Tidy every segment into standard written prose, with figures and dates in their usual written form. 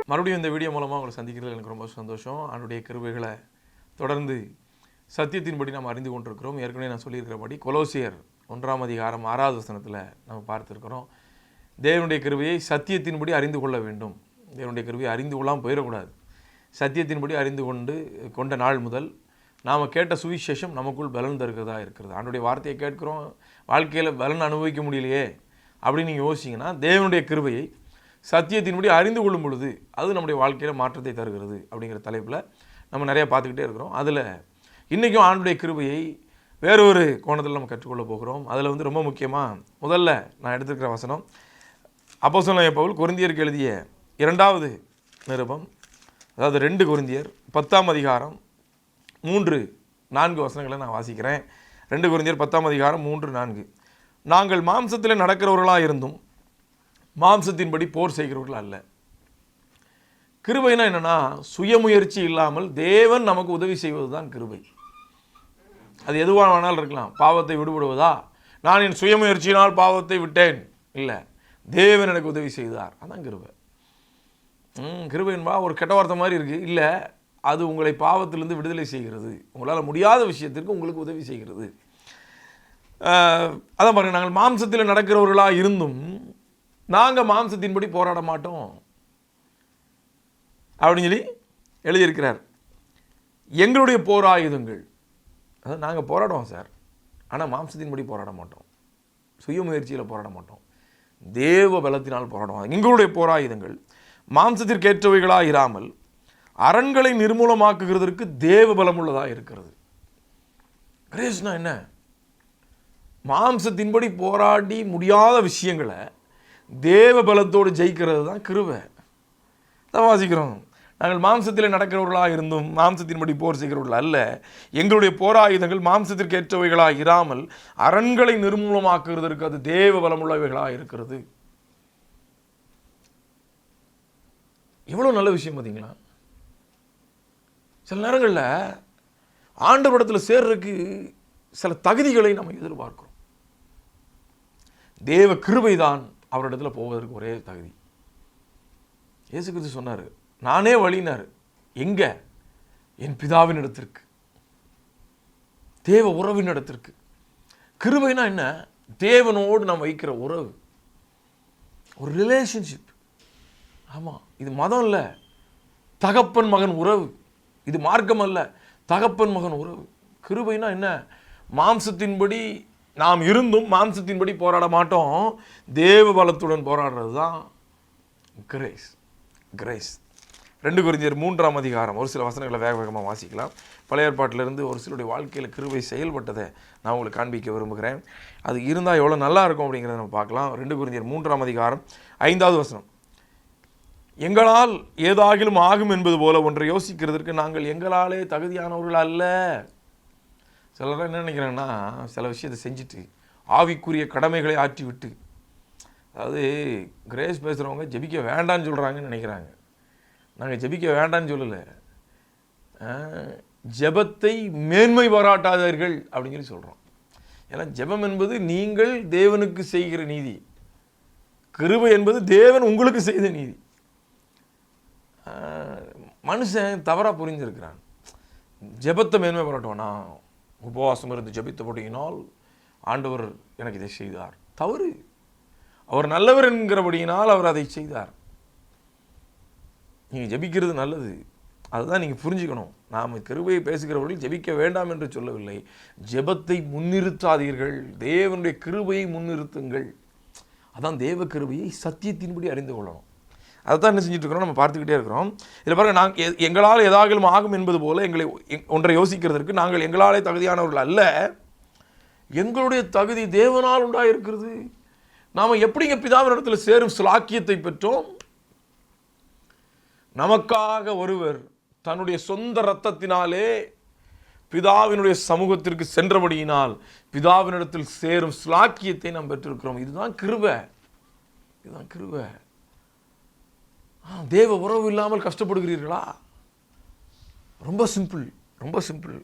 மறுபடியும் இந்த வீடியோ மூலமாக உங்களை சந்திக்கிறது எனக்கு ரொம்ப சந்தோஷம். அவனுடைய கிருபைகளை தொடர்ந்து சத்தியத்தின்படி நாம் அறிந்து கொண்டிருக்கிறோம். ஏற்கனவே நான் சொல்லியிருக்கிறபடி கொலோசியர் 1ஆம் அதிகாரம் 6வது வசனத்தில் நம்ம பார்த்துருக்கிறோம். தேவனுடைய கிருபையை சத்தியத்தின்படி அறிந்து கொள்ள வேண்டும். தேவனுடைய கிருபையை அறிந்து கொள்ளாமல் போயிடக்கூடாது. சத்தியத்தின்படி அறிந்து கொண்ட நாள் முதல் நாம் கேட்ட சுவிசேஷம் நமக்குள் பலன் தருகிறதா இருக்கிறது. அவனுடைய வார்த்தையை கேட்குறோம், வாழ்க்கையில் பலன் அனுபவிக்க முடியலையே அப்படின்னு நீங்கள் யோசிச்சிங்கன்னா, தேவனுடைய கிருபையை சத்தியத்தின்படி அறிந்து கொள்ளும் பொழுது அது நம்முடைய வாழ்க்கையில் மாற்றத்தை தருகிறது அப்படிங்கிற தலைப்பில் நம்ம நிறையா பார்த்துக்கிட்டே இருக்கிறோம். அதில் இன்றைக்கும் ஆண்டுடைய கிருபையை வேறொரு கோணத்தில் நம்ம கற்றுக்கொள்ள போகிறோம். அதில் ரொம்ப முக்கியமாக முதல்ல நான் எடுத்துருக்கிற வசனம் அப்போஸ்தலனாகிய பவுல் கொரிந்தியருக்கு எழுதிய 2வது நிருபம், அதாவது 2 கொரிந்தியர் 10ஆம் அதிகாரம் 3-4 வசனங்களை நான் வாசிக்கிறேன். 2 கொரிந்தியர் 10ஆம் அதிகாரம் 3-4. நாங்கள் மாம்சத்தில் நடக்கிறவர்களாக இருந்தும் மாம்சத்தின்படி போர் செய்கிறவர்கள் அல்ல. கிருபைனா என்னென்னா, சுயமுயற்சி இல்லாமல் தேவன் நமக்கு உதவி செய்வது தான் கிருபை. அது எதுவாக வேணாலும் இருக்கலாம். பாவத்தை விடுபடுவதா, நான் என் சுயமுயற்சியினால் பாவத்தை விட்டேன், இல்லை, தேவன் எனக்கு உதவி செய்தார், அதான் கிருபை. கிருபை என்பா ஒரு கெட்ட வார்த்தை மாதிரி இருக்குது, இல்லை, அது உங்களை பாவத்திலிருந்து விடுதலை செய்கிறது. உங்களால் முடியாத விஷயத்திற்கு உங்களுக்கு உதவி செய்கிறது. அதான் பாருங்கள், நாங்கள் மாம்சத்தில் நடக்கிறவர்களாக இருந்தும் நாங்கள் மாம்சத்தின்படி போராட மாட்டோம் அப்படின்னு சொல்லி எழுதியிருக்கிறார். எங்களுடைய போராயுதங்கள், அதாவது நாங்கள் போராடுவோம் சார், ஆனால் மாம்சத்தின்படி போராட மாட்டோம், சுயமுயற்சியில் போராட மாட்டோம், தேவ பலத்தினால் போராடுவோம். எங்களுடைய போராயுதங்கள் மாம்சத்திற்கேற்றவைகளாக இராமல் அரண்களை நிர்மூலமாக்குகிறதற்கு தேவ பலம் உள்ளதாக இருக்கிறது. கிரேஸ்னா என்ன? மாம்சத்தின்படி போராடி முடியாத விஷயங்களை தேவ பலத்தோடு ஜெயிக்கிறது தான் கிருபை. தான் வாசிக்கிறோம். நாங்கள் மாம்சத்தில் நடக்கிறவர்களாக இருந்தும் மாம்சத்தின்படி போர் செய்கிறவர்கள் அல்ல. எங்களுடைய போராயுதங்கள் மாம்சத்திற்கு ஏற்றவைகளாக இராமல் அரண்களை நிர்மூலமாக்குகிறதற்கு அது தேவ பலமுள்ளவைகளாக இருக்கிறது. எவ்வளோ நல்ல விஷயம் பார்த்தீங்களா? சில நேரங்களில் ஆண்டவரிடத்தில் சேர்றதுக்கு சில தகுதிகளை நம்ம எதிர்பார்க்கிறோம். தேவ கிருபை தான் அவரிடத்தில் போவதற்கு ஒரே தகுதி. இயேசு கிறிஸ்து சொன்னார், நானே வழினார். எங்கே? என் பிதாவின் இடத்திற்கு, தேவ உறவின் இடத்திற்கு. கிருபைனா என்ன? தேவனோடு நாம் வைக்கிற உறவு, ஒரு ரிலேஷன்ஷிப். ஆமாம், இது மதம் இல்லை, தகப்பன் மகன் உறவு. இது மார்க்கம் அல்ல, தகப்பன் மகன் உறவு. கிருபைனா என்ன? மாம்சத்தின்படி நாம் இருந்தும் மாம்சத்தின்படி போராட மாட்டோம், தேவ பலத்துடன் போராடுறது தான் கிரேஸ். கிரேஸ் 2 கொரிந்தியர் 3ஆம் அதிகாரம் ஒரு சில வசனங்களை வேக வேகமாக வாசிக்கலாம். பழைய ஏற்பாட்டிலிருந்து ஒரு சிலருடைய வாழ்க்கையில் கிருபை செயல்பட்டதை நான் உங்களுக்கு காண்பிக்க விரும்புகிறேன். அது இருந்தால் எவ்வளோ நல்லா இருக்கும் அப்படிங்கிறத நம்ம பார்க்கலாம். 2 கொரிந்தியர் 3ஆம் அதிகாரம் 5வது வசனம். எங்களால் ஏதாகிலும் ஆகும் என்பது போல ஒன்றை யோசிக்கிறதுக்கு நாங்கள் எங்களாலே தகுதியானவர்கள் அல்ல. சிலர் என்ன நினைக்கிறாங்கன்னா, சில விஷயத்தை செஞ்சுட்டு ஆவிக்குரிய கடமைகளை ஆற்றிவிட்டு, அதாவது கிரேஸ் பேசுகிறவங்க ஜெபிக்க வேண்டான்னு சொல்கிறாங்கன்னு நினைக்கிறாங்க. நாங்கள் ஜெபிக்க வேண்டான்னு சொல்லலை, ஜெபத்தை மேன்மை பாராட்டாதீர்கள் அப்படின்னு சொல்லி சொல்கிறோம். ஏன்னா ஜெபம் என்பது நீங்கள் தேவனுக்கு செய்கிற நீதி, கிருபை என்பது தேவன் உங்களுக்கு செய்த நீதி. மனுஷன் தவறாக புரிஞ்சிருக்கிறான். ஜெபத்தை மேன்மை பாராட்டுவானா, உபவாசம் இருந்து ஜெபித்த போட்டியினால் ஆண்டவர் எனக்கு இதை செய்தார். தவறு. அவர் நல்லவர் என்கிறபடியினால் அவர் அதை செய்தார். நீங்கள் ஜெபிக்கிறது நல்லது, அதுதான் நீங்கள் புரிஞ்சுக்கணும். நாம் கிருபையை பேசுகிறவர்கள் ஜெபிக்க வேண்டாம் என்று சொல்லவில்லை. ஜெபத்தை முன்னிறுத்தாதீர்கள், தேவனுடைய கிருபையை முன்னிறுத்துங்கள். அதான் தேவ கிருபையை சத்தியத்தின்படி அறிந்து கொள்ளணும். அதை தான் என்ன செஞ்சுட்டு இருக்கிறோம், நம்ம பார்த்துக்கிட்டே இருக்கிறோம். இதில் பாருங்கள், நாங்கள் எங்களால் ஏதாகிலும் ஆகும் என்பது போல எங்களை ஒன்றை யோசிக்கிறதற்கு நாங்கள் எங்களாலே தகுதியானவர்கள் அல்ல, எங்களுடைய தகுதி தேவனால் உண்டாயிருக்கிறது. நாம் எப்படிங்க பிதாவினிடத்தில் சேரும் சுலாக்கியத்தை பெற்றோம்? நமக்காக ஒருவர் தன்னுடைய சொந்த இரத்தத்தினாலே பிதாவினுடைய சமூகத்திற்கு சென்றபடியினால் பிதாவினிடத்தில் சேரும் சுலாக்கியத்தை நாம் பெற்றிருக்கிறோம். இதுதான் கிருபை. இதுதான் கிருபை. தேவ உறவு இல்லாமல் கஷ்டப்படுகிறீர்களா? ரொம்ப சிம்பிள், ரொம்ப சிம்பிள்.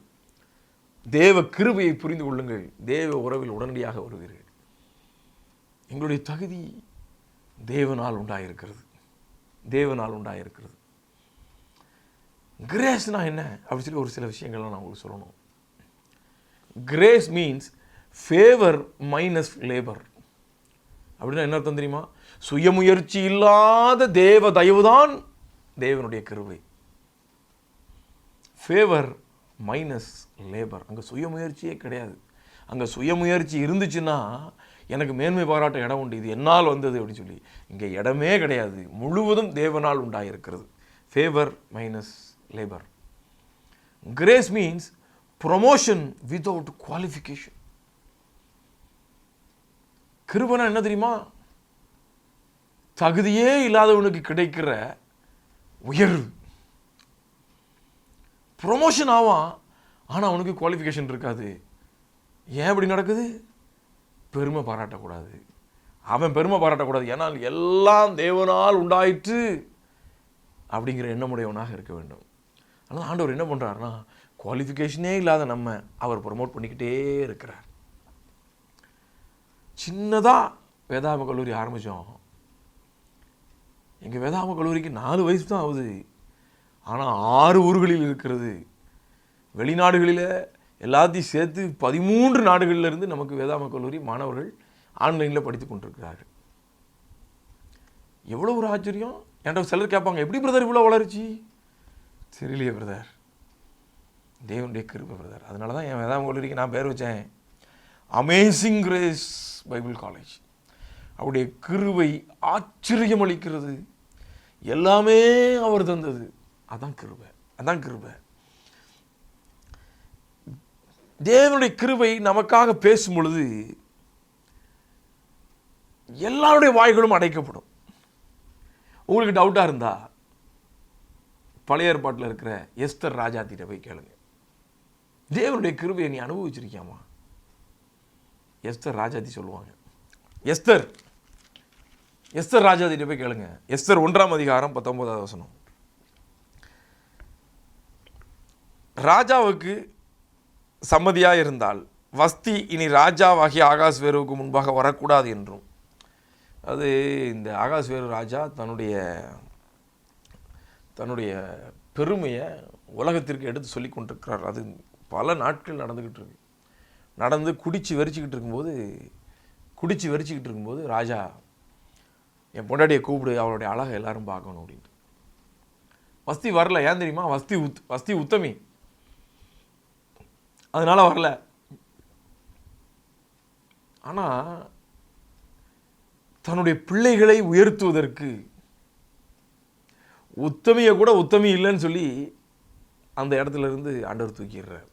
தேவ கிருபையை புரிந்து கொள்ளுங்கள், தேவ உறவில் உடனடியாக வருவீர்கள். எங்களுடைய தகுதி தேவனால் உண்டாயிருக்கிறது, தேவனால் உண்டாயிருக்கிறது. கிரேஸ்னா என்ன அப்படின்னு சொல்லி ஒரு சில விஷயங்கள்லாம் நான் உங்களுக்கு சொல்லணும். Grace means favour minus labour. அப்படின்னா என்ன அர்த்தம் தெரியுமா? சுயமுயற்சி இல்லாத தேவ தயவுதான் தேவனுடைய கிருபை. Favour minus labour. அங்கே சுயமுயற்சியே கிடையாது. அங்கே சுயமுயற்சி இருந்துச்சுன்னா எனக்கு மேன்மை பாராட்ட இடம் உண்டு, இது என்னால் வந்தது அப்படின்னு சொல்லி. இங்கே இடமே கிடையாது, முழுவதும் தேவனால் உண்டாயிருக்கிறது. Favour minus labour. Grace means promotion without qualification. கிருபைனா என்ன தெரியுமா? தகுதியே இல்லாதவனுக்கு கிடைக்கிற உயர்வு. ப்ரொமோஷன் ஆவான், ஆனால் அவனுக்கு குவாலிஃபிகேஷன் இருக்காது. ஏன் இப்படி நடக்குது? பெருமை பாராட்டக்கூடாது. அவன் பெருமை பாராட்டக்கூடாது, ஏன்னால் எல்லாம் தேவனால் உண்டாயிற்று அப்படிங்கிற எண்ணமுடையவனாக இருக்க வேண்டும். ஆனால் ஆண்டவர் என்ன பண்ணுறாருன்னா, குவாலிஃபிகேஷனே இல்லாத நம்ம அவர் ப்ரொமோட் பண்ணிக்கிட்டே இருக்கிறார். சின்னதாக வேதாம கல்லூரி ஆரம்பித்தோம். எங்கள் வேதாம கல்லூரிக்கு 4 வயசு தான் ஆகுது, ஆனால் 6 ஊர்களில் இருக்கிறது. வெளிநாடுகளில் எல்லாத்தையும் சேர்த்து 13 நாடுகளிலிருந்து நமக்கு வேதாம கல்லூரி மாணவர்கள் ஆன்லைனில் படித்து கொண்டிருக்கிறார்கள். எவ்வளோ ஒரு ஆச்சரியம்! என்கிட்ட சிலர் கேட்பாங்க, எப்படி பிரதர் இவ்வளோ வளர்ச்சி? தெரியலையே பிரதர், தேவனுடைய கிருபை பிரதர். அதனால தான் என் வேதாம கல்லூரிக்கு நான் பேர் வச்சேன் அமேசிங் கிரேஸ் பைபிள் காலேஜ். அவருடைய கிருபை ஆச்சரியம் அளிக்கிறது, எல்லாமே அவர் தந்தது. அதான் கிருபை, அதான் கிருபை. தேவனுடைய கிருபை நமக்காக பேசும் பொழுது எல்லாருடைய வாய்களும் அடைக்கப்படும். உங்களுக்கு டவுட்டாக இருந்தா பழைய ஏற்பாட்டில் இருக்கிற எஸ்தர் ராஜாத்திட்ட போய் கேளுங்க, தேவனுடைய கிருபையை நீ அனுபவிச்சிருக்கியாமா? எஸ்தர் ராஜாத்தி சொல்லுவாங்க. எஸ்தர் ராஜாத்திட்ட போய் கேளுங்க. எஸ்தர் 1ஆம் அதிகாரம் 19வது வசனம். ராஜாவுக்கு சம்மதியாக இருந்தால் வஸ்தி இனி ராஜாவாகிய ஆகாஸ்வேருவுக்கு முன்பாக வரக்கூடாது என்றும். அது இந்த ஆகாஸ்வேரு ராஜா தன்னுடைய பெருமையை உலகத்திற்கு எடுத்து சொல்லி கொண்டிருக்கிறார். அது பல நாட்கள் நடந்துக்கிட்டு இருக்கு. நடந்து குடிச்சு வெறிச்சிக்கிட்டு இருக்கும்போது ராஜா, என் பொண்டாட்டியை கூப்பிடு, அவளுடைய அழகை எல்லாரும் பார்க்கணும் அப்படின்ட்டு. வஸ்தி வரல. ஏன் தெரியுமா? வஸ்தி உத்தமி, அதனால வரல. ஆனால் தன்னுடைய பிள்ளைகளை உயர்த்துவதற்கு உத்தமியை கூட உத்தமி இல்லைன்னு சொல்லி அந்த இடத்துல இருந்து ஆண்டவர் தூக்கிடுறார்.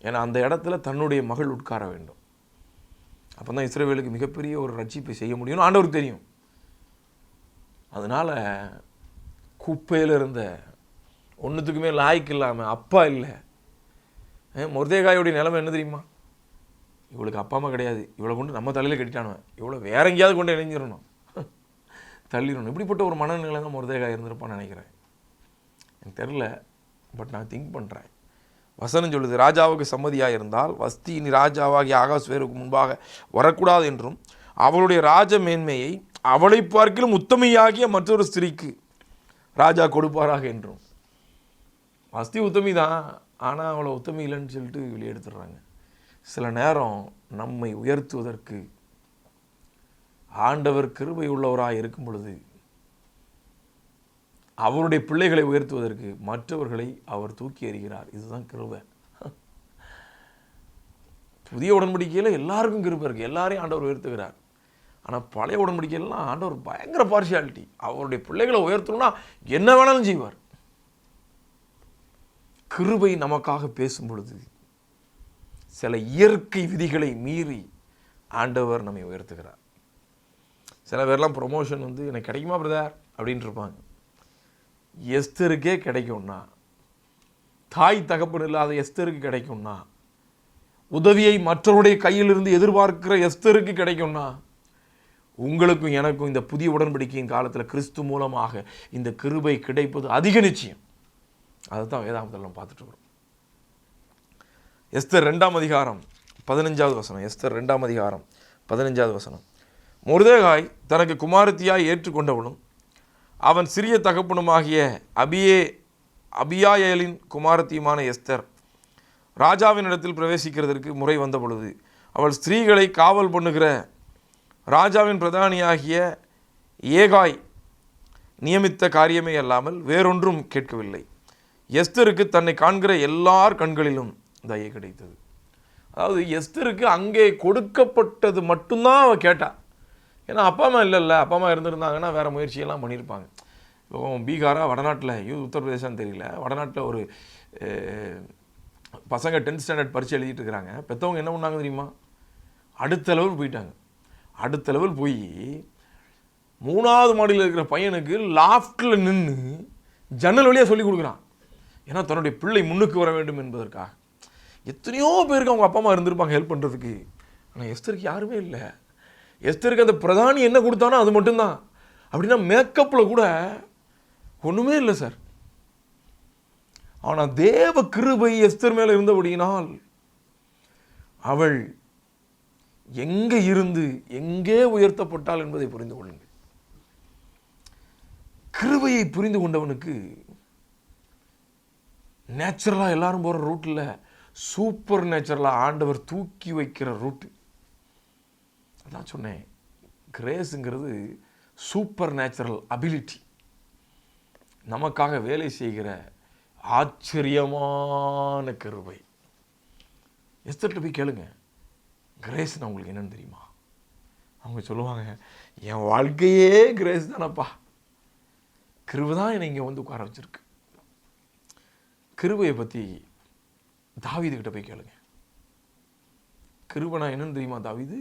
ஏன்னா அந்த இடத்துல தன்னுடைய மகள் உட்கார வேண்டும். அப்போ தான் இஸ்ரவேலுக்கு மிகப்பெரிய ஒரு ரட்சிப்பை செய்ய முடியும்னு ஆண்டவருக்கு தெரியும். அதனால் குப்பையில் இருந்த ஒன்றுத்துக்குமே லாய்க்கு இல்லாமல், அப்பா இல்லை. மொர்தேகாயுடைய நிலைமை என்ன தெரியுமா? இவளுக்கு அப்பா அம்மா கிடையாது, இவளை கொண்டு நம்ம தலையில் கட்டிட்டானுவேன், இவ்வளோ வேற எங்கேயாவது கொண்டு இணைஞ்சிடணும், தள்ளிடணும். இப்படிப்பட்ட ஒரு மனநிலை தான் மொர்தேகாய் இருந்திருப்பான்னு நினைக்கிறேன். எனக்கு தெரில, பட் நான் திங்க் பண்ணுறேன். வசனம் சொல்லுது, ராஜாவுக்கு சம்மதியாக இருந்தால் வஸ்தி இனி ராஜாவாகிய ஆகாஸ்வேருக்கு முன்பாக வரக்கூடாது என்றும், அவளுடைய ராஜ மேன்மையை அவளை பார்க்கிலும் உத்தமையாகிய மற்றொரு ஸ்திரீக்கு ராஜா கொடுப்பாராக என்றும். வஸ்தி உத்தமி தான், ஆனால் அவளை உத்தமி இல்லைன்னு சொல்லிட்டு வெளியெடுத்துடுறாங்க. சில நேரம் நம்மை உயர்த்துவதற்கு ஆண்டவர் கிருபை உள்ளவராக இருக்கும் பொழுது, அவருடைய பிள்ளைகளை உயர்த்துவதற்கு மற்றவர்களை அவர் தூக்கி எறிகிறார். இதுதான் கிருபை. புதிய உடன்படிக்கையில் எல்லாருக்கும் கிருபை இருக்குது, எல்லாரையும் ஆண்டவர் உயர்த்துகிறார். ஆனால் பழைய உடன்படிக்கையிலாம் ஆண்டவர் பயங்கர பார்ஷியாலிட்டி. அவருடைய பிள்ளைகளை உயர்த்தணும்னா என்ன வேணாலும் செய்வார். கிருபை நமக்காக பேசும் பொழுது சில இயற்கை விதிகளை மீறி ஆண்டவர் நம்மை உயர்த்துகிறார். சில பேர்லாம் ப்ரொமோஷன் எனக்கு கிடைக்குமா பிரதர் அப்படின்ட்டு இருப்பாங்க. எஸ்தருக்கே கிடைக்கும்னா, தாய் தகப்பன் இல்லாத எஸ்தருக்கு கிடைக்கும்னா, உதவியை மற்றவருடைய கையிலிருந்து எதிர்பார்க்கிற எஸ்தருக்கு கிடைக்கும்னா, உங்களுக்கும் எனக்கும் இந்த புதிய உடன்படிக்கையின் காலத்தில் கிறிஸ்து மூலமாக இந்த கிருபை கிடைப்பது அதிக நிச்சயம். அதுதான் வேதாகமத்தில் நம்ம பார்த்துட்டு வரோம். எஸ்தர் 2ஆம் அதிகாரம் 15வது வசனம். எஸ்தர் 2ஆம் அதிகாரம் 15வது வசனம். மொர்தெகாய் தனக்கு குமாரத்தியாய் ஏற்றுக்கொண்டவளும் அவன் சிறிய தகப்பனுமாகிய அபியாயேலின் குமாரத்தியுமான எஸ்தர் ராஜாவின் இடத்தில் பிரவேசிக்கிறதற்கு முறை வந்த பொழுது அவள் ஸ்திரீகளை காவல் பண்ணுகிற ராஜாவின் பிரதானியாகிய ஏகாய் நியமித்த காரியமே அல்லாமல் வேறொன்றும் கேட்கவில்லை. எஸ்தருக்கு தன்னை காண்கிற எல்லார் கண்களிலும் தயை கிடைத்தது. அதாவது எஸ்தருக்கு அங்கே கொடுக்கப்பட்டது மட்டும்தான் அவள் கேட்டா. ஏன்னா அப்பா அம்மா இல்லைல்ல, அப்பா அம்மா இருந்திருந்தாங்கன்னா வேறு முயற்சியெல்லாம் பண்ணியிருப்பாங்க. இப்போ பீகாரா வடநாட்டில் உத்தரப்பிரதேசம் தெரியல, வடநாட்டில் ஒரு பசங்க 10th ஸ்டாண்டர்ட் பரீட்சை எழுதிட்டு இருக்கிறாங்க. பெற்றவங்க என்ன பண்ணாங்க தெரியுமா, அடுத்த லெவல் போயிட்டாங்க. அடுத்த லெவல் போய் 3வது மாடியில் இருக்கிற பையனுக்கு லாஃப்டில் நின்று ஜன்னல் வழியாக சொல்லிக் கொடுக்குறான். ஏன்னா தன்னுடைய பிள்ளை முன்னுக்கு வர வேண்டும் என்பதற்காக. எத்தனையோ பேருக்கு அவங்க அப்பா அம்மா இருந்திருப்பாங்க ஹெல்ப் பண்ணுறதுக்கு. ஆனால் எஸ்தருக்கு யாருமே இல்லை. எஸ்தருக்கு அந்த பிரதானி என்ன கொடுத்தானோ அது மட்டும்தான். அப்படின்னா மேக்கப்பில் கூட ஒன்றுமே இல்லை சார். ஆனால் தேவ கிருபை எஸ்தர் மேலே இருந்தபடியினால் அவள் எங்கே இருந்து எங்கே உயர்த்தப்பட்டாள் என்பதை புரிந்து கொள்ளுங்கள். கிருபையை புரிந்து கொண்டவனுக்கு நேச்சுரலாக எல்லாரும் போகிற ரூட்டில் சூப்பர் நேச்சுரலாக ஆண்டவர் தூக்கி வைக்கிற ரூட்டு. அதான் சொன்னேன், கிரேஸுங்கிறது சூப்பர் நேச்சுரல் அபிலிட்டி, நமக்காக வேலை செய்கிற ஆச்சரியமான கிருபை. எஸ்தர்கிட்ட போய் கேளுங்க, கிரேஸ்னா உங்களுக்கு என்னன்னு தெரியுமா? அவங்க சொல்லுவாங்க, என் வாழ்க்கையே கிரேஸ் தானப்பா, கிருபை தான் என்னை இங்கே வந்து உட்கார வச்சிருக்கு. கிருபையை பற்றி தாவீதுகிட்ட போய் கேளுங்க. கிருபைனா என்னன்னு தெரியுமா தாவீது?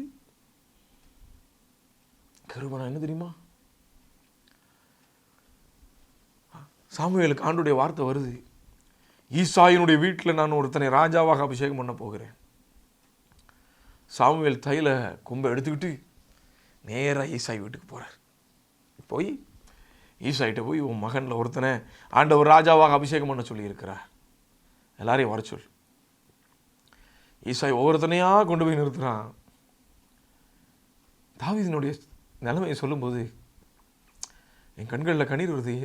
கிருபைனா என்ன தெரியுமா? சாமுவேலுக்கு ஆண்டுடைய வார்த்தை வருது, ஈசாயினுடைய வீட்டில் நான் ஒருத்தனை ராஜாவாக அபிஷேகம் பண்ண போகிறேன். சாமுவேல் தைல கொம்பை எடுத்துக்கிட்டு நேராக ஈசாய் வீட்டுக்கு போகிறார். போய் ஈசாயிட்ட போய் உன் மகனில் ஒருத்தனை ஆண்டவர் ராஜாவாக அபிஷேகம் பண்ண சொல்லியிருக்கிறார், எல்லாரையும் வர சொல். ஈசாய் ஒவ்வொருத்தனையாக கொண்டு போய் நிறுத்துகிறான். தாவீதினுடைய நிலைமையை சொல்லும்போது என் கண்களில் கண்ணீர் வருது.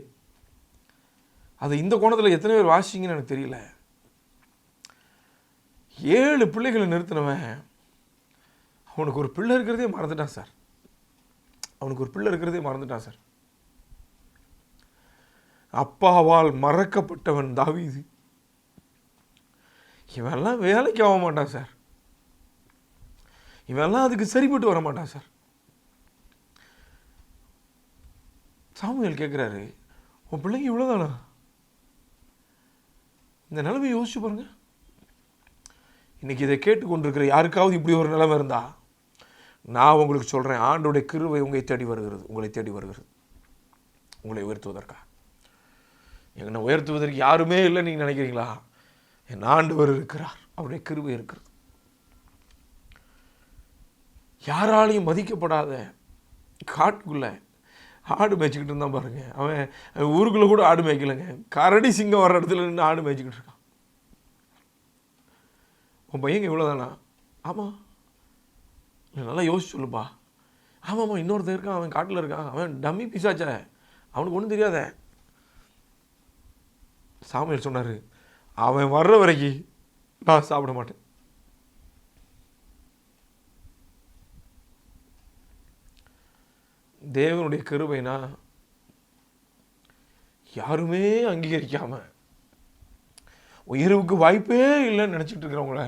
அது இந்த கோணத்தில் எத்தனை பேர் வாசிங்கன்னு எனக்கு தெரியல. 7 பிள்ளைகளை நிறுத்தினவன் அவனுக்கு ஒரு பிள்ளை இருக்கிறதே மறந்துட்டான் சார். அப்பாவால் மறக்கப்பட்டவன் தாவீது. இவெல்லாம் வேலைக்கு ஆக மாட்டான் சார், இவெல்லாம் அதுக்கு சரிப்பட்டு வர மாட்டான் சார். சாமுவேல் கேட்குறாரு, உன் பிள்ளைங்க இவ்வளோதானா? இந்த நிலைமை யோசிச்சு பாருங்க. இன்னைக்கு இதை கேட்டுக்கொண்டிருக்கிற யாருக்காவது இப்படி ஒரு நிலைமை இருந்தா நான் உங்களுக்கு சொல்கிறேன், ஆண்டோடைய கிருபை உங்களை தேடி வருகிறது, உங்களை உயர்த்துவதற்காக. என்னை உயர்த்துவதற்கு யாருமே இல்லை நீங்கள் நினைக்கிறீங்களா? என் ஆண்டவர் இருக்கிறார், அவருடைய கிருபை இருக்கிறது. யாராலையும் மதிக்கப்படாத காட்டுக்குள்ள ஆடு மேய்ச்சிக்கிட்டு இருந்தான் பாருங்க. அவன் ஊருக்குள்ளே கூட ஆடு மேய்க்கலைங்க, கரடி சிங்கம் வர்ற இடத்துல நின்று ஆடு மேய்ச்சிக்கிட்டு இருக்கான். உன் பையங்க இவ்வளோதானா? ஆமாம். நல்லா யோசிச்சு சொல்லுப்பா. ஆமாம்மா, இன்னொருத்தர் இருக்கான், அவன் காட்டில் இருக்கான், அவன் டம்மி பிசாச்ச, அவனுக்கு ஒன்றும் தெரியாத. சாமுவேல் சொன்னார், அவன் வர்ற வரைக்கும் நான் சாப்பிட மாட்டேன். தேவனுடைய கிருபைனா யாருமே அங்கீகரிக்காம உயர்வுக்கு வாய்ப்பே இல்லைன்னு நினச்சிட்டு இருக்கிறவங்கள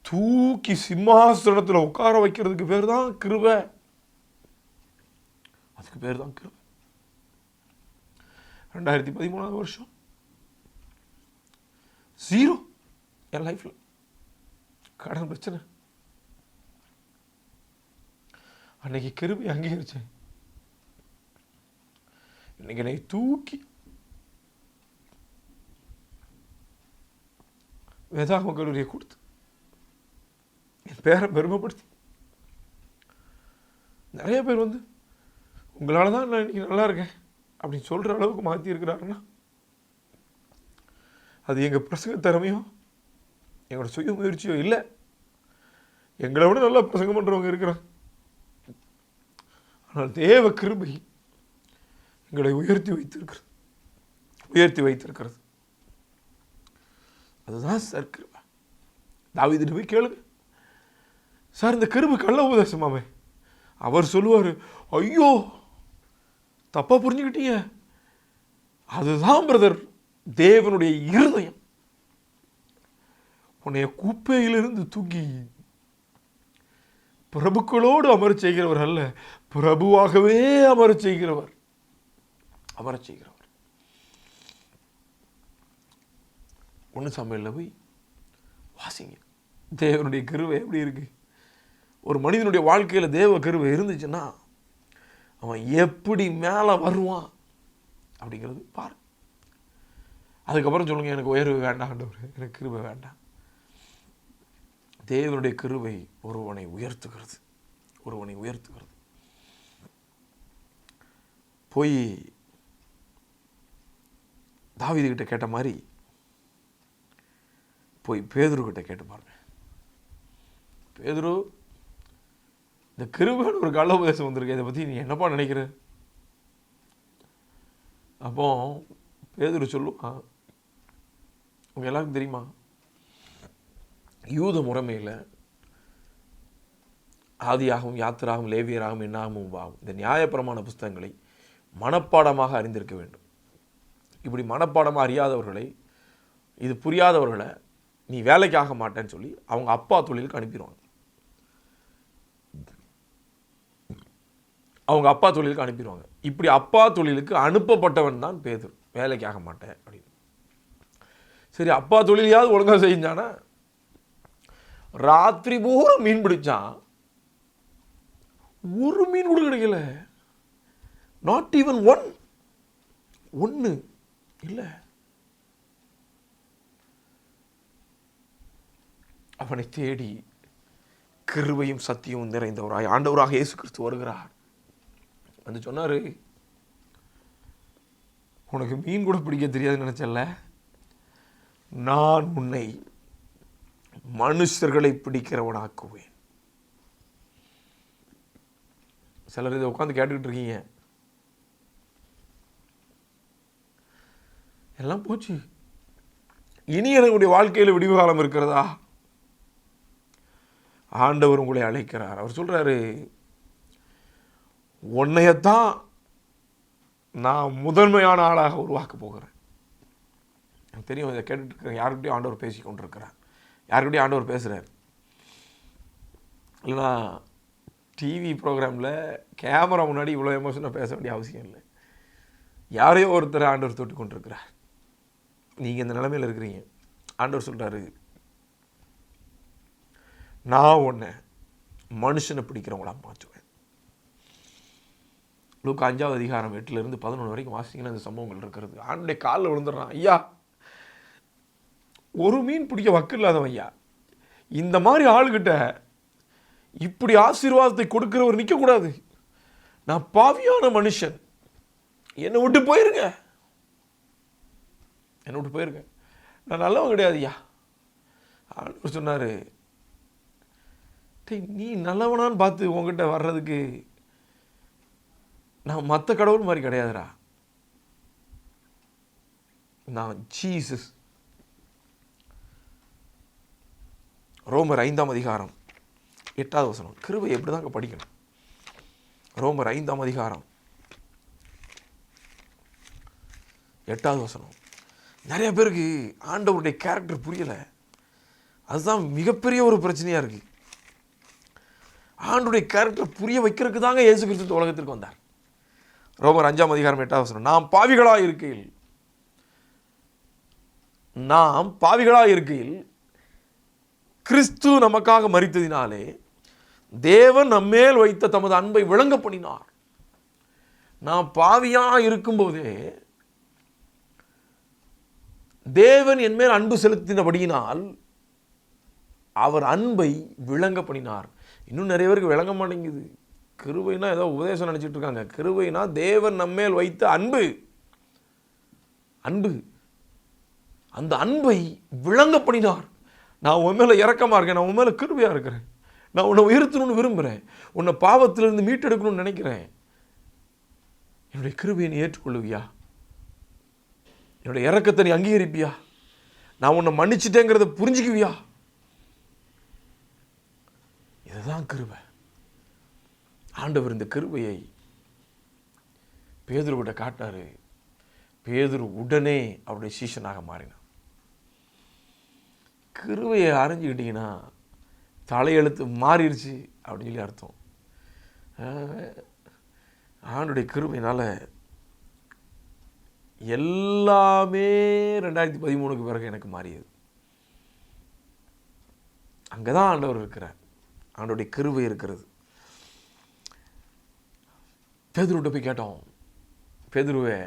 தூக்கி சிம்மாசனத்தில் உட்கார வைக்கிறதுக்கு பேர் தான் கிருபை. அதுக்கு பேர் தான் கிருபை. 2013 வருஷம் 0 என் லைஃப்ல கடன் பிரச்சனை. அன்னைக்கு கிருபை அங்கீகரிச்சேன். இன்னைக்கு என்னை தூக்கி வேதாகம கல்லூரியை கொடுத்து என் பேரை பெருமைப்படுத்தி நிறைய பேர் வந்து உங்களால தான் நான் இன்னைக்கு நல்லா இருக்கேன் அப்படின்னு சொல்கிற அளவுக்கு மாற்றி இருக்கிறாருன்னா அது எங்கள் பிரசங்க திறமையோ எங்களோட சுய முயற்சியோ இல்லை. எங்களை விட நல்லா பிரசங்கம் பண்ணுறவங்க இருக்கிறாங்க. ஆனால் தேவ கிருபை எங்களை உயர்த்தி வைத்திருக்கிறது. உயர்த்தி வைத்திருக்கிறது. அதுதான் சார் கிருபை. தாவீதுகிட்ட போய் கேளுங்க, சார் இந்த கிருபை கள்ள உபதேசமாமே. அவர் சொல்லுவார், ஐயோ தப்பா புரிஞ்சுக்கிட்டீங்க, அதுதான் பிரதர் தேவனுடைய இருதயம். உன்னைய குப்பையிலிருந்து தூக்கி பிரபுக்களோடு அமர செய்கிறவர் அல்ல, பிரபுவாகவே அமர செய்கிறவர். ஒன்று சமையல்ல போய் வாசிங்க, தேவனுடைய கிருபை எப்படி இருக்கு. ஒரு மனிதனுடைய வாழ்க்கையில் தேவ கிருபை இருந்துச்சுன்னா அவன் எப்படி மேலே வருவான் அப்படிங்கிறது பாரு. அதுக்கப்புறம் சொல்லுங்க, எனக்கு உயர்வு வேண்டாம் ஆண்டவரே, எனக்கு கிருபை வேண்டாம். தேவனுடைய கிருபை ஒருவனை உயர்த்துகிறது. போய் தாவீது கிட்ட கேட்ட மாதிரி போய் பேதுரு கிட்ட கேட்டு பாருங்க. பேதுரு, இந்த கிருபைன்னு ஒரு கள்ள உபதேசம் வந்திருக்கு, இதை பற்றி நீ என்னப்பா நினைக்கிற? அப்போ பேதுரு சொல்லுவான், உங்க எல்லாருக்கும் தெரியுமா, யூத முறைமையில் ஆதியாகவும் யாத்திராகவும் லேவியராகவும் என்னாகவும் ஆகும் இந்த நியாயப்பிரமாண புஸ்தகங்களை மனப்பாடமாக அறிந்திருக்க வேண்டும். இப்படி மனப்பாடமாக அறியாதவர்களை, இது புரியாதவர்களை நீ வேலைக்கு ஆக மாட்டேன்னு சொல்லி அவங்க அப்பா தொழிலுக்கு அனுப்பிடுவாங்க. இப்படி அப்பா தொழிலுக்கு அனுப்பப்பட்டவன் தான் பேதுரு, வேலைக்கு ஆக மாட்டேன் அப்படின்னு. சரி, அப்பா தொழிலையாவது ஒழுங்காக செஞ்சானா? ராத்திரி பூரா மீன் பிடிச்சான், ஒரு மீன் கூட கிடைக்கல. நாட் ஈவன் ஒன்று இல்லை. அவனை தேடி கிருபையும் சத்தியமும் நிறைந்தவராய் ஆண்டவராக இயேசு கிறிஸ்து வருகிறார். வந்து சொன்னாரு, உனக்கு மீன் கூட பிடிக்க தெரியாதுன்னு நினைச்சல, நான் உன்னை மனுஷர்களை பிடிக்கிறவனாக்குவேன். சிலர் இதை உட்காந்து கேட்டுக்கிட்டு இருக்கீங்க, எல்லாம் போச்சு, இனி என்னுடைய வாழ்க்கையில் விடிவு காலம் இருக்கிறதா? ஆண்டவர் உங்களை அழைக்கிறார். அவர் சொல்றாரு, உன்னையத்தான் நான் முதன்மையான ஆளாக உருவாக்க போகிறேன். எனக்கு தெரியும், இதை கேட்டுட்டு இருக்கிறேன், யாருக்கிட்டையும் ஆண்டவர் பேசி கொண்டிருக்கிறார், யாருக்கிட்டையும் ஆண்டவர் பேசுகிறார். இல்லைனா டிவி ப்ரோக்ராமில் கேமரா முன்னாடி இவ்வளோ எமோஷனாக பேச வேண்டிய அவசியம் இல்லை. யாரையோ ஒருத்தர் ஆண்டவர் தொட்டு கொண்டிருக்கிறார். நீங்கள் இந்த நிலைமையில் இருக்கிறீங்க. ஆண்டவர் சொல்கிறாரு, நான் உன்னை மனுஷனை பிடிக்கிறவங்களா மாற்றுவேன். லூக்கா 5வது அதிகாரம் 8-11 வரைக்கும் வாசிங்கன்னா இந்த சம்பவங்கள் இருக்கிறது. ஆண்டுடைய காலில் விழுந்துடுறான், ஐயா ஒரு மீன் பிடிக்க வக்கு இல்லாதவன் ஐயா, இந்த மாதிரி ஆளுகிட்ட இப்படி ஆசீர்வாதத்தை கொடுக்கிறவர் நிற்கக்கூடாது. நான் பாவியான மனுஷன், என்னை விட்டு போயிருங்க, நான் நல்லவன் கிடையாது ஐயா. ஆண்டவர் சொன்னார், நீ நல்லவனான்னு பார்த்து உங்ககிட்ட வர்றதுக்கு நான் மற்ற கடவுள் மாதிரி கிடையாதுடா, நான் ஜீசஸ். ரோமர் 5ஆம் அதிகாரம் 8வது வசனம். கிருபை எப்படி தாங்க படிக்கணும்? ரோமர் 5ஆம் அதிகாரம் 8வது வசனம். நிறைய பேருக்கு ஆண்டவருடைய கேரக்டர் புரியலை. அதுதான் மிகப்பெரிய ஒரு பிரச்சனையாக இருக்குது. ஆண்டவருடைய கேரக்டர் புரிய வைக்கிறதுக்கு தாங்க இயேசு கிறிஸ்து உலகத்திற்கு வந்தார். ரோமர் 5ஆம் அதிகாரம் 8வது வசனம். நாம் பாவிகளாக இருக்கையில் கிறிஸ்து நமக்காக மரித்ததினாலே தேவன் நம்மேல் வைத்த தமது அன்பை விளங்க பண்ணினார். நாம் பாவியாக இருக்கும்போதே தேவன் என் மேல் அன்பு செலுத்தினபடியினால் அவர் அன்பை விளங்க பண்ணினார். இன்னும் நிறைய பேருக்கு விளங்க மாட்டேங்குது. கிருபைனா ஏதோ உபதேசம் நினைச்சிட்டு இருக்காங்க. கிருபைனா தேவன் நம்மேல் வைத்த அன்பு. அந்த அன்பை விளங்க பண்ணினார். நான் உன் மேல இரக்கமா இருக்கேன், நான் உன் மேல கிருபையா இருக்கிறேன், நான் உன்னை உயர்த்தணும்னு விரும்புகிறேன், உன்னை பாவத்திலிருந்து மீட்டெடுக்கணும்னு நினைக்கிறேன், என்னுடைய கிருபையை நீ ஏற்றுக்கொள்ளுவியா? என்னுடைய இரக்கத்தை நீ அங்கீகரிப்பியா? நான் உன்னை மன்னிச்சிட்டேங்கிறத புரிஞ்சுக்குவியா? இதுதான் கிருபை. ஆண்டவர் இந்த கிருபையை பேதுருவிட்ட காட்டாரு. பேதுரு உடனே அவருடைய சீஷனாக மாறினான். கிருபையை அறிஞ்சுக்கிட்டீங்கன்னா தலையெழுத்து மாறிடுச்சு அப்படின்னு சொல்லி அர்த்தம். ஆண்டுடைய கிருபையினால எல்லாமே 2013 பிறகு எனக்கு மாறியது. அங்கே தான் ஆண்டவர் இருக்கிறார். ஆண்டோடைய கிருபை இருக்கிறது. பேதுருவிட்ட போய் கேட்டோம், பேதுருவே,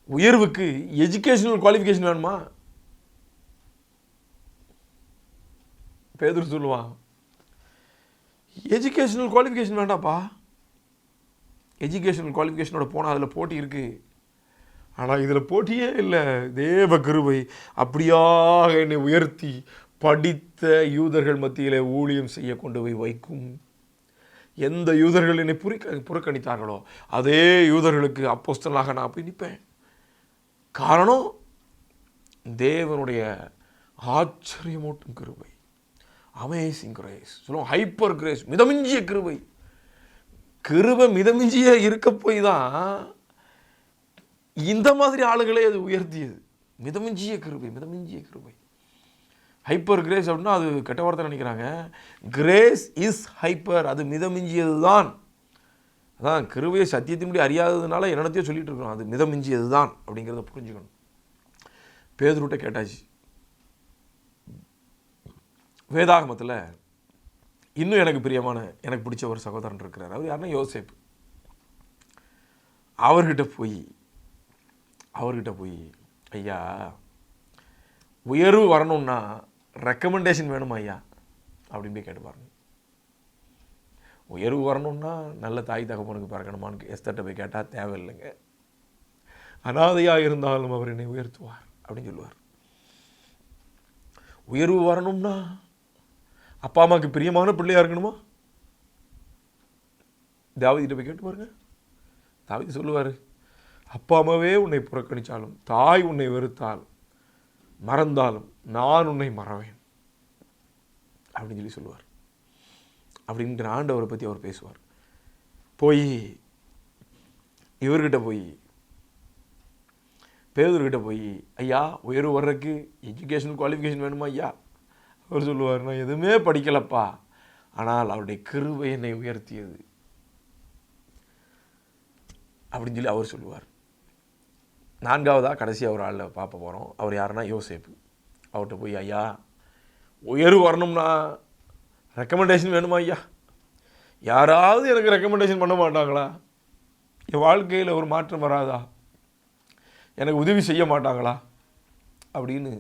உயர்வுக்கு எஜுகேஷனல் குவாலிஃபிகேஷன் வேணுமா? பேதுரு சொல்லுவான், எஜுகேஷனல் குவாலிஃபிகேஷன் வேண்டாப்பா. எஜுகேஷனல் குவாலிஃபிகேஷனோட போனால் அதில் போட்டி இருக்குது. ஆனால் இதில் போட்டியே இல்லை. தேவ கிருபை அப்படியாக என்னை உயர்த்தி படித்த யூதர்கள் மத்தியில் ஊழியம் செய்ய கொண்டு போய் வைக்கும். எந்த யூதர்கள் என்னை புறக்கணித்தார்களோ அதே யூதர்களுக்கு அப்போஸ்தலனாக நான் போய் நிற்பேன். காரணம் தேவனுடைய ஆச்சரியமூட்டும் கிருபை. அமேசிங் கிரேஸ் சொல்லுவோம், ஹைப்பர் கிரேஸ், மிதமிஞ்சிய கிருபை. கிருபை மிதமிஞ்சிய இருக்க போய் தான் இந்த மாதிரி ஆளுகளே அது உயர்த்தியது. மிதமிஞ்சிய கிருபை, மிதமிஞ்சிய கிருபை. ஹைப்பர் கிரேஸ் அப்படின்னா அது கெட்ட வார்த்தை நினைக்கிறாங்க. கிரேஸ் இஸ் ஹைப்பர், அது மிதமிஞ்சியது தான். அதான் கிருபையை சத்தியத்தின்படி அறியாததுனால என்னத்தையும் சொல்லிட்டு இருக்கிறோம். அது மிதமிஞ்சியது தான் அப்படிங்கிறத புரிஞ்சுக்கணும். பேதுருட்ட கேட்டாச்சு. வேதாகமத்தில் இன்னும் எனக்கு பிரியமான, எனக்கு பிடிச்ச ஒரு சகோதரன் இருக்கிறார். அவர் யாருன்னா யோசேப்பு. அவர்கிட்ட போய் ஐயா, உயர்வு வரணும்னா ரெக்கமெண்டேஷன் வேணுமா ஐயா அப்படின்னு போய் கேட்டு பாருங்க. உயர்வு வரணும்னா நல்ல தாய் தகப்பனுக்கு பிறக்கணுமான்னு எஸ்தர்ட்ட போய் கேட்டால் தேவையில்லைங்க. அனாதையாக இருந்தாலும் அவர் என்னை உயர்த்துவார் அப்படின்னு சொல்லுவார். உயர்வு வரணும்னா அப்பா அம்மாவுக்கு பிரியமான பிள்ளையாக இருக்கணுமா? தாவீதுகிட்ட போய் கேட்டு பாருங்க. தாவீது சொல்லுவார், அப்பா அம்மாவே உன்னை புறக்கணித்தாலும், தாய் உன்னை வெறுத்தால் மறந்தாலும் நான் உன்னை மறவேன் அப்படின்னு சொல்லி சொல்லுவார். அப்படின்ற ஆண்டவரை பற்றி அவர் பேசுவார். போய் இவர்கிட்ட போய் பேதுருக்கிட்ட போய், ஐயா உயர்வு வர்றதுக்கு எஜுகேஷன் குவாலிஃபிகேஷன் வேணுமா ஐயா? அவர் சொல்லுவார், நான் எதுவுமே படிக்கலப்பா, ஆனால் அவருடைய கிருபை என்னை உயர்த்தியது அப்படின்னு சொல்லி அவர் சொல்லுவார். நான்காவதாக கடைசியாக ஒரு ஆளில் பார்க்க போகிறோம். அவர் யாருன்னா யோசேப்பு. அவர்கிட்ட போய், ஐயா உயர்வு வரணும்னா ரெக்கமெண்டேஷன் வேணுமா ஐயா? யாராவது எனக்கு ரெக்கமெண்டேஷன் பண்ண மாட்டாங்களா? என் வாழ்க்கையில் ஒரு மாற்றம் வராதா? எனக்கு உதவி செய்ய மாட்டாங்களா அப்படின்னு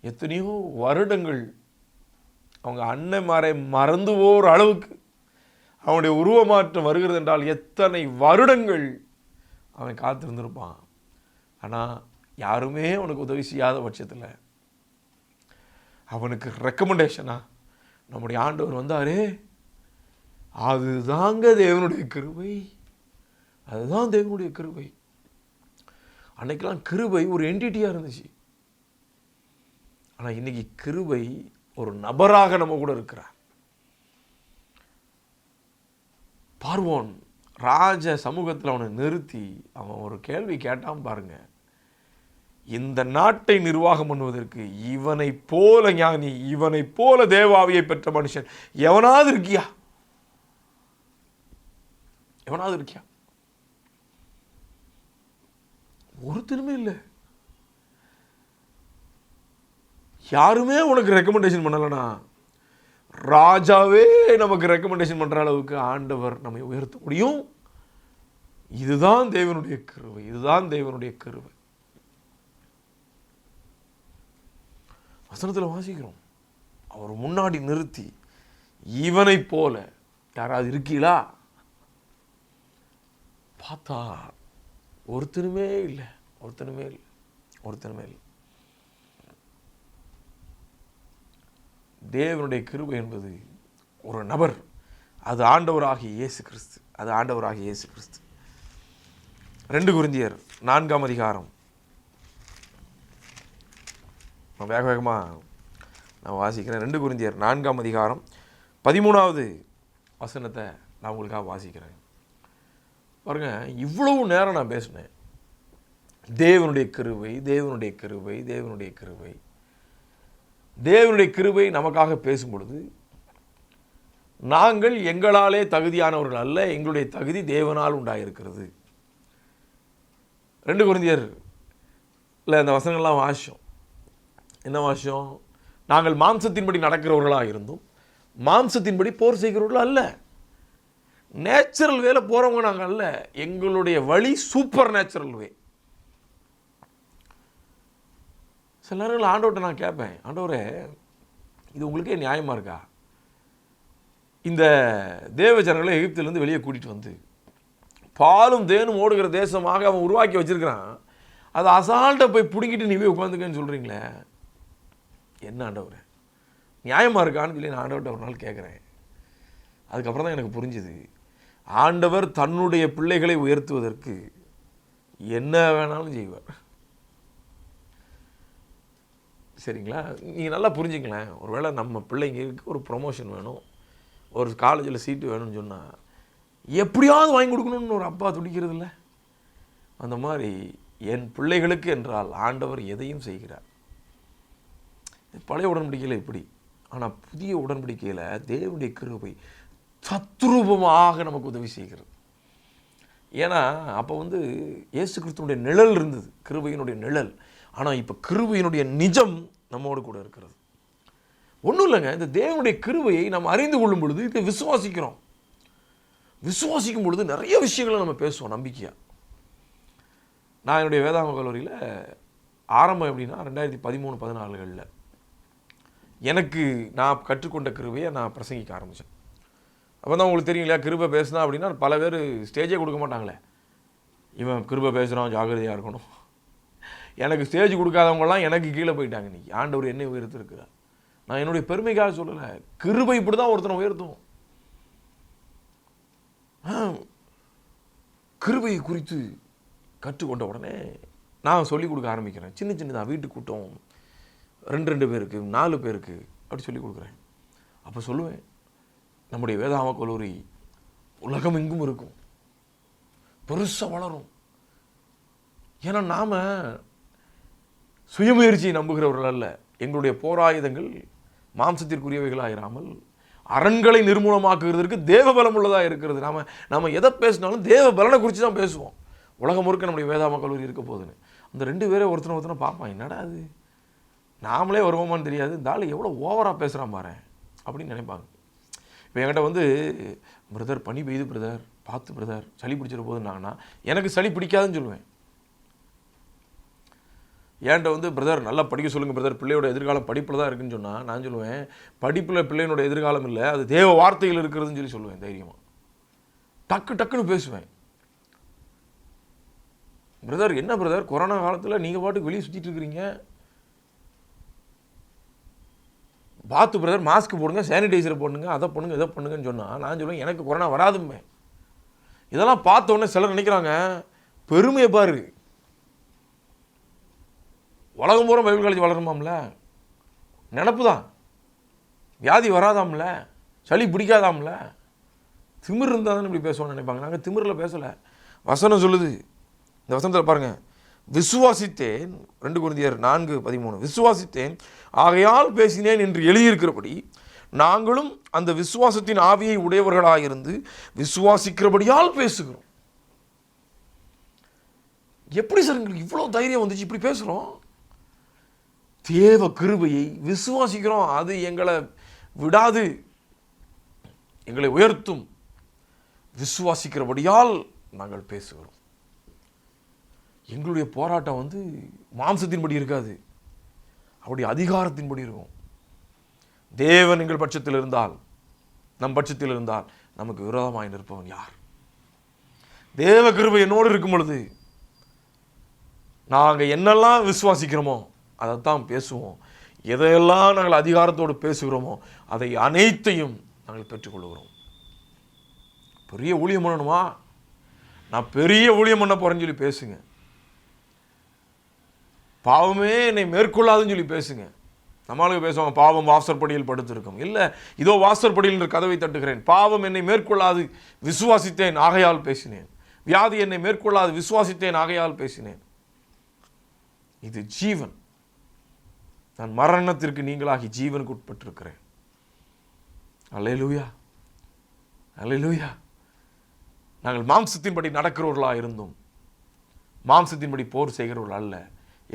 எத்தனையோ வருடங்கள் அவங்க அன்னைமாரை மறந்து போகிற அளவுக்கு அவனுடைய உருவமாற்றம் வருகிறது என்றால் எத்தனை வருடங்கள் அவன் காத்திருந்திருப்பான். ஆனால் யாருமே அவனுக்கு உதவி செய்யாத பட்சத்தில் அவனுக்கு ரெக்கமெண்டேஷனா நம்முடைய ஆண்டவர் வந்தாரே, அதுதாங்க தேவனுடைய கிருபை. அதுதான் தேவனுடைய கிருபை. அன்னைக்கெல்லாம் கிருபை ஒரு என்டிட்டியாக இருந்துச்சு. ஆனால் இன்னைக்கு கிருபை ஒரு நபராக நம்ம கூட இருக்கிறார். பார்வோன் ராஜ சமூகத்தில் அவனை நிறுத்தி அவன் ஒரு கேள்வி கேட்டான் பாருங்க, இந்த நாட்டை நிர்வாகம் பண்ணுவதற்கு இவனை போல ஞானி, இவனை போல தேவாவியை பெற்ற மனுஷன் எவனாவது இருக்கியா? எவனாவது இருக்கியா? ஒருத்தருமே இல்லை. யாருமே உனக்கு ரெக்கமெண்டேஷன் பண்ணலனா ராஜாவே நமக்கு ரெக்கமெண்டேஷன் பண்ற அளவுக்கு ஆண்டவர் நம்மை உயர்த்த முடியும். இதுதான் தேவனுடைய கிருபை. இதுதான் தேவனுடைய கிருபை. வசனத்தில் வாசிக்கிறோம், அவர் முன்னாடி நிறுத்தி இவனை போல யாராவது இருக்கீங்களா? பார்த்தா ஒருத்தருமே இல்லை. தேவனுடைய கிருபை என்பது ஒரு நபர். அது ஆண்டவராகிய இயேசு கிறிஸ்து. 2 கொரிந்தியர் 4 அதிகாரம் நான் வேக வேகமாக நான் வாசிக்கிறேன். 2 கொரிந்தியர் 4ஆம் அதிகாரம் 13வது வசனத்தை நான் உங்களுக்காக வாசிக்கிறேன். பாருங்கள், இவ்வளவு நேரம் நான் பேசினேன். தேவனுடைய கிருபை, தேவனுடைய கிருபை, தேவனுடைய கிருபை, தேவனுடைய கிருபை நமக்காக பேசும் பொழுது நாங்கள் எங்களாலே தகுதியானவர்கள் அல்ல, எங்களுடைய தகுதி தேவனால் உண்டாயிருக்கிறது. 2 கொரிந்தியர் அந்த வசனங்கள்லாம் வாசிச்சோம். என்ன வாசிச்சோம்? நாங்கள் மாம்சத்தின்படி நடக்கிறவர்களாக இருந்தும் மாம்சத்தின்படி போர் செய்கிறவர்கள் அல்ல. நேச்சுரல் வேலை போகிறவங்க நாங்கள் அல்ல. எங்களுடைய வழி சூப்பர் நேச்சுரல் வே. சில நேரங்கள் ஆண்டவர்கிட்ட நான் கேட்பேன், ஆண்டவரே இது உங்களுக்கே நியாயமாக இருக்கா? இந்த தேவ ஜனங்களை எகிப்திலிருந்து வெளியே கூட்டிகிட்டு வந்து பாலும் தேனும் ஓடுகிற தேசமாக அவன் உருவாக்கி வச்சிருக்கிறான். அதை அசால்ட்டை போய் பிடிங்கிட்டு நீ போய் உட்காந்துக்கன்னு சொல்கிறீங்களே, என்ன ஆண்டவரே நியாயமாக இருக்கான்னு சொல்லி நான் ஆண்டவர்கிட்ட ஒரு நாள் கேட்குறேன். அதுக்கப்புறம் தான் எனக்கு புரிஞ்சுது, ஆண்டவர் தன்னுடைய பிள்ளைகளை உயர்த்துவதற்கு என்ன வேணாலும் செய்வார். சரிங்களா? நீங்கள் நல்லா புரிஞ்சுங்களேன். ஒருவேளை நம்ம பிள்ளைங்களுக்கு ஒரு ப்ரொமோஷன் வேணும், ஒரு காலேஜில் சீட்டு வேணும்னு சொன்னால் எப்படியாவது வாங்கி கொடுக்கணும்னு ஒரு அப்பா துடிக்கிறது இல்லை? அந்த மாதிரி என் பிள்ளைகளுக்கு என்றால் ஆண்டவர் எதையும் செய்கிறார். பழைய உடன்படிக்கையில் இப்படி, ஆனால் புதிய உடன்படிக்கையில் தேவனுடைய கிருபை தத்ரூபமாக நமக்கு உதவி செய்கிறது. ஏன்னா அப்போ இயேசு கிறிஸ்துவனுடைய நிழல் இருந்தது, கிருபையினுடைய நிழல். ஆனால் இப்போ கிருபையினுடைய நிஜம் நம்மோடு கூட இருக்கிறது. ஒன்றும் இல்லைங்க, இந்த தேவனுடைய கிருபையை நாம் அறிந்து கொள்ளும் பொழுது இதை விசுவாசிக்கிறோம். விசுவாசிக்கும் பொழுது நிறைய விஷயங்களை நம்ம பேசுவோம் நம்பிக்கையாக. நான் என்னுடைய வேதாகம கல்லூரியில் ஆரம்பம் எப்படின்னா 2013-14 எனக்கு நான் கற்றுக்கொண்ட கிருபையை நான் பிரசங்கிக்க ஆரம்பித்தேன். அப்போ தான் உங்களுக்கு தெரியும் இல்லையா, கிருபை பேசினா அப்படின்னா பல பேர் ஸ்டேஜே கொடுக்க மாட்டாங்களே. இவன் கிருபை பேசுகிறான், ஜாகிரதையாக இருக்கணும். எனக்கு ஸ்டேஜ் கொடுக்காதவங்களாம் எனக்கு கீழே போயிட்டாங்க. இன்றைக்கி ஆண்டவர் என்னை உயர்த்திருக்கிறார். நான் என்னுடைய பெருமைக்காக சொல்லலை, கிருபை இப்படி தான் ஒருத்தனை உயர்த்தும். கிருபையை குறித்து கற்றுக்கொண்ட உடனே நான் சொல்லிக் கொடுக்க ஆரம்பிக்கிறேன். சின்ன சின்னதாக வீட்டு கூட்டம் 2 பேருக்கு 4 பேருக்கு அப்படி சொல்லிக் கொடுக்குறேன். அப்போ சொல்லுவேன், நம்முடைய வேதாகம கல்லூரி உலகம் எங்கும் இருக்கும், பெருசாக வளரும். ஏன்னா நாம் சுயமுயற்சியை நம்புகிறவர்கள் அல்ல. எங்களுடைய போராயுதங்கள் மாம்சத்திற்குரியவைகளாயிராமல் அரண்களை நிர்மூலமாக்குகிறதுக்கு தேவ பலம் உள்ளதாக இருக்கிறது. நாம் எதை பேசினாலும் தேவ பலனை குறித்து தான் பேசுவோம். உலகம் முழுக்க நம்முடைய வேதாகம கல்லூரி இருக்க போகுதுன்னு அந்த 2 பேரை ஒருத்தனை பார்ப்பான், என்னடா அது நாமளே வருவோமான்னு தெரியாது, இந்த ஆள் எவ்வளோ ஓவராக பேசுகிறான் பாரு அப்படின்னு நினைப்பாங்க. இப்போ என்கிட்ட பிரதர் பனி பெய்யுது பிரதர், பார்த்து பிரதர் சளி பிடிச்சிட போதுன்னாங்கன்னா எனக்கு சளி பிடிக்காதுன்னு சொல்லுவேன். ஏன்ட்ட பிரதர் நல்லா படிக்க சொல்லுங்கள் பிரதர், பிள்ளையோட எதிர்காலம் படிப்பில் தான் இருக்குன்னு சொன்னால் நான் சொல்லுவேன், படிப்பில் பிள்ளையோட எதிர்காலம் இல்லை, அது தேவ வார்த்தைகள் இருக்கிறதுன்னு சொல்லுவேன் தைரியமாக. டக்குன்னு பேசுவேன். பிரதர் என்ன பிரதர் கொரோனா காலத்தில் நீங்கள் பாட்டுக்கு வெளியே சுற்றிட்டு இருக்கிறீங்க, பார்த்து பிரதர் மாஸ்க் போடுங்க, சானிடைசர் போடுங்க, அதை பண்ணுங்க இதை பண்ணுங்கன்னு சொன்னால் நான் சொல்லுவேன் எனக்கு கொரோனா வராதுமே. இதெல்லாம் பார்த்த உடனே சிலர் நினைக்கிறாங்க பெருமையை பாரு, உலகம் பூரா பைபிள் காலேஜ் வளருமாம்ல, நினப்பு தான், வியாதி வராதாம்ல, சளி பிடிக்காதாம்ல, திமிர் இருந்தால் தானே இப்படி பேசுவோன்னு நினைப்பாங்க. நாங்கள் திமிரில் பேசலை. வசனம் சொல்லுது, இந்த வசனத்தில் பாருங்கள், விசுவாசித்தேன் 2 கொரிந்தியர் 4:13 விசுவாசித்தேன் ஆகையால் பேசினேன் என்று எழுதியிருக்கிறபடி நாங்களும் அந்த விசுவாசத்தின் ஆவியை உடையவர்களாயிருந்து விசுவாசிக்கிறபடியால் பேசுகிறோம். எப்படி சார் எங்களுக்கு இவ்வளோ தைரியம் வந்துச்சு இப்படி பேசுகிறோம்? தேவ கிருபையை விசுவாசிக்கிறோம், அது எங்களை விடாது, எங்களை உயர்த்தும். விசுவாசிக்கிறபடியால் நாங்கள் பேசுகிறோம். எங்களுடைய போராட்டம் மாம்சத்தின்படி இருக்காது, அப்படி அதிகாரத்தின்படி இருக்கும். தேவன் எங்கள் பட்சத்தில் இருந்தால், நம் பட்சத்தில் இருந்தால் நமக்கு விரோதமாய் நிற்பவன் யார்? தேவ கிருபை என்னோடு இருக்கும் பொழுது நாங்கள் என்னெல்லாம் விசுவாசிக்கிறோமோ அதைத்தான் பேசுவோம். எதையெல்லாம் நாங்கள் அதிகாரத்தோடு பேசுகிறோமோ அதை அனைத்தையும் நாங்கள் பெற்றுக்கொள்கிறோம். பெரிய ஊழியம் பண்ணணுமா, நான் பெரிய ஊழியம் பண்ண போகிறேன்னு சொல்லி பேசுங்க. பாவமே என்னை மேற்கொள்ளாதுன்னு சொல்லி பேசுங்க. நம்மளுக்கு பேசுவாங்க, பாவம் வாசற்படியில் படுத்திருக்கும். இல்லை, இதோ வாசற்படியில் என்று கதவை தட்டுகிறேன். பாவம் என்னை மேற்கொள்ளாது, விசுவாசித்தேன், ஆகையால் பேசினேன். வியாதி என்னை மேற்கொள்ளாது, விசுவாசித்தேன், ஆகையால் பேசினேன். இது ஜீவன். நான் மரணத்திற்கு நீங்களாகி ஜீவனுக்கு உட்பட்டிருக்கிறேன். அல்லேலூயா, அல்லேலூயா. நாங்கள் மாம்சத்தின்படி நடக்கிறவர்களாக இருந்தோம், மாம்சத்தின்படி போர் செய்கிறவர்கள் அல்ல.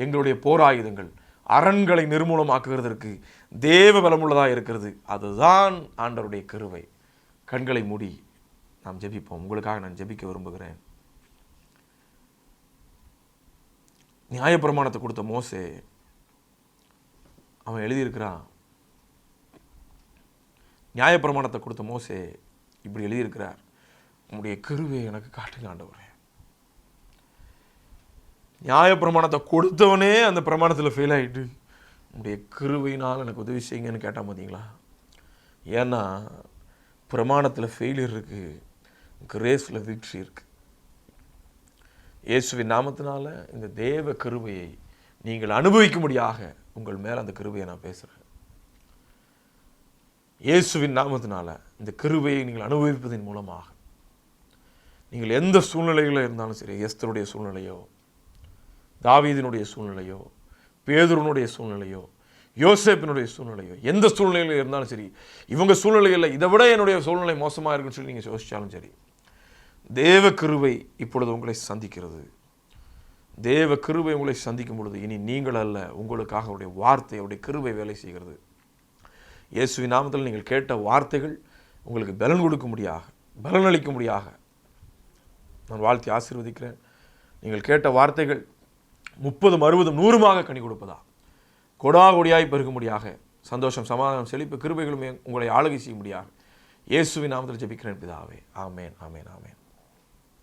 எங்களுடைய போராயுதங்கள் அரண்களை நிர்மூலமாக்குவதற்கு தேவ பலமுள்ளதாக இருக்கிறது. அதுதான் ஆண்டவருடைய கிருபை. கண்களை மூடி நாம் ஜெபிப்போம். உங்களுக்காக நான் ஜெபிக்க விரும்புகிறேன். நியாயப்பிரமாணத்தை கொடுத்த மோசே, அவன் எழுதியிருக்கிறான், நியாயப்பிரமாணத்தை கொடுத்த மோசே இப்படி எழுதியிருக்கிறார், உங்களுடைய கிருபையை எனக்கு காட்டுங்க ஆண்டவரே. நியாயப்பிரமாணத்தை கொடுத்தவனே அந்த பிரமாணத்தில் ஃபெயில் ஆகிட்டு, உங்களுடைய கிருபையினால் எனக்கு உதவி செய்யுங்கன்னு கேட்டால் பார்த்தீங்களா? ஏன்னா பிரமாணத்தில் ஃபெயிலியர் இருக்குது, கிரேஸில் விக்ட்ரி இருக்குது. இயேசுவின் நாமத்தினால இந்த தேவ கிருபையை நீங்கள் அனுபவிக்கும்படியாக உங்கள் மேலே அந்த கிருபையை நான் பேசுகிறேன். இயேசுவின் நாமத்தினால இந்த கிருபையை நீங்கள் அனுபவிப்பதன் மூலமாக நீங்கள் எந்த சூழ்நிலைகளில் இருந்தாலும் சரி, எஸ்தருடைய சூழ்நிலையோ, தாவீதினுடைய சூழ்நிலையோ, பேதுருனுடைய சூழ்நிலையோ, யோசேப்பினுடைய சூழ்நிலையோ, எந்த சூழ்நிலையில் இருந்தாலும் சரி, இவங்க சூழ்நிலையில் இதை விட என்னுடைய சூழ்நிலை மோசமாக இருக்குன்னு சொல்லி நீங்கள் யோசித்தாலும் சரி, தேவ கிருபை இப்பொழுது உங்களை சந்திக்கிறது. தேவ கிருபை உங்களை சந்திக்கும் பொழுது இனி நீங்கள் அல்ல, உங்களுக்காக அவருடைய வார்த்தை, அவருடைய கிருபை வேலை செய்கிறது. இயேசுவின் நாமத்தில் நீங்கள் கேட்ட வார்த்தைகள் உங்களுக்கு பலன் கொடுக்கும்படியாக, பலனளிக்கும்படியாக நான் வாழ்த்தி ஆசீர்வதிக்கிறேன். நீங்கள் கேட்ட வார்த்தைகள் 30, 60, 100 கனி கொடுப்பதா, கொடாகொடியாய் பெருகும்படியாக, சந்தோஷம், சமாதானம், செழிப்பு, கிருபைகளும் உங்களை ஆளுகை செய்யும்படியாக இயேசுவின் நாமத்தில் ஜெபிக்கிறேன் பிதாவே. ஆமேன், ஆமேன், ஆமேன்.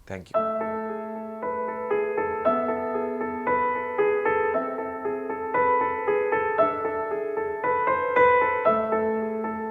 தேங்க்யூ.